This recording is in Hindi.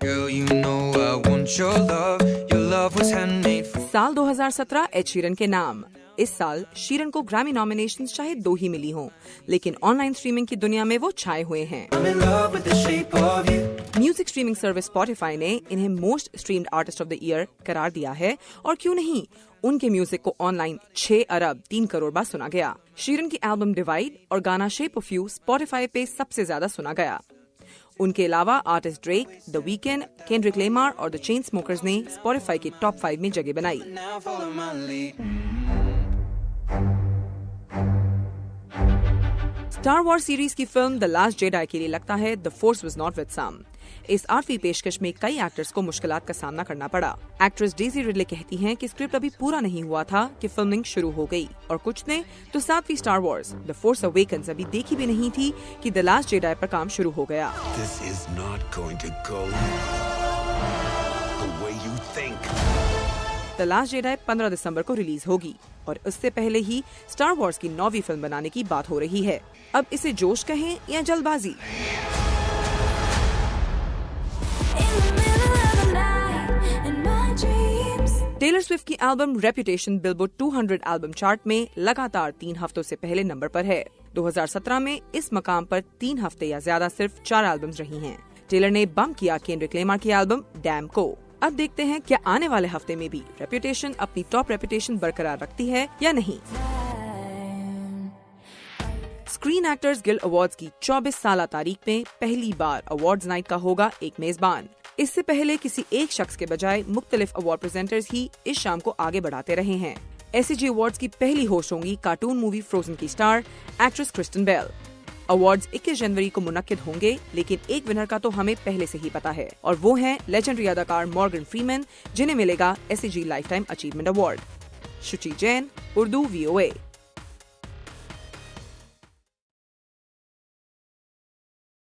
Girl, you know I want your love. Your love was handmade for. साल 2017 एड शीरन के नाम। इस साल शीरन को ग्रैमी नॉमिनेशंस चाहे 2 ही मिली हों, लेकिन ऑनलाइन स्ट्रीमिंग की दुनिया में वो छाए हुए हैं। I'm in love with the shape of you. Music streaming service Spotify ने इन्हें most streamed artist of the year करार दिया है, और क्यों नहीं, उनके म्यूजिक को ऑनलाइन 6 अरब 3 करोड़ बार सुना गया। शीरन की एल्बम डिवाइड और गाना शेप ऑफ यू स्पॉटिफाई पे सबसे ज्यादा सुना गया। उनके अलावा artist Drake, The Weeknd, Kendrick Lamar और द चेन स्मोकर्स ने स्पॉटिफाई के टॉप 5 में जगह बनाई। Now follow my lead. Star War series की फिल्म द लास्ट जेडाई के लिए लगता है the force was not with them. इस 8वीं पेशकश में कई एक्टर्स को मुश्किलात का सामना करना पड़ा। एक्ट्रेस डेजी रिडले कहती हैं कि स्क्रिप्ट अभी पूरा नहीं हुआ था कि फिल्मिंग शुरू हो गई, और कुछ ने तो 7वीं Star Wars The Force Awakens अभी देखी भी नहीं थी कि द लास्ट जेडाई पर काम शुरू हो गया। This is not going to go the way you think. The Last Jedi 15 दिसंबर को रिलीज होगी, और उससे पहले ही स्टार वॉर्स की 9वीं फिल्म बनाने की बात हो रही है। अब इसे जोश कहें या जल्दबाजी? टेलर स्विफ्ट की album reputation billboard 200 album chart में लगातार 3 हफ्तों से पहले नंबर पर है। 2017 में इस मकाम पर 3 हफ्ते या ज्यादा सिर्फ 4 एल्बम्स रही हैं। टेलर ने बम किया केंड्रिक लेमार की एल्बम डैम को। अब देखते हैं क्या आने वाले हफ्ते में भी रेपुटेशन अपनी टॉप रेपुटेशन बरकरार रखती है या नहीं। स्क्रीन एक्टर्स गिल्ड अवार्ड्स की 24 साला तारीख में पहली बार अवार्ड्स नाइट का होगा एक मेजबान। इससे पहले किसी एक शख्स के बजाय मुख्तलिफ अवार्ड प्रेजेंटर्स ही इस शाम को आगे बढ़ाते रहे हैं। SAG अवार्ड्स की पहली होस्ट होंगी कार्टून मूवी फ्रोजन की star actress Kristen Bell. Awards 21 जनवरी को मुनक्किद होंगे, लेकिन एक विनर का तो हमें पहले से ही पता है, और वो हैं लेजेंडरी अदाकार मॉर्गन फ्रीमैन, जिन्हें मिलेगा SAG life time achievement award. Shuchi Jain, Urdu VOA।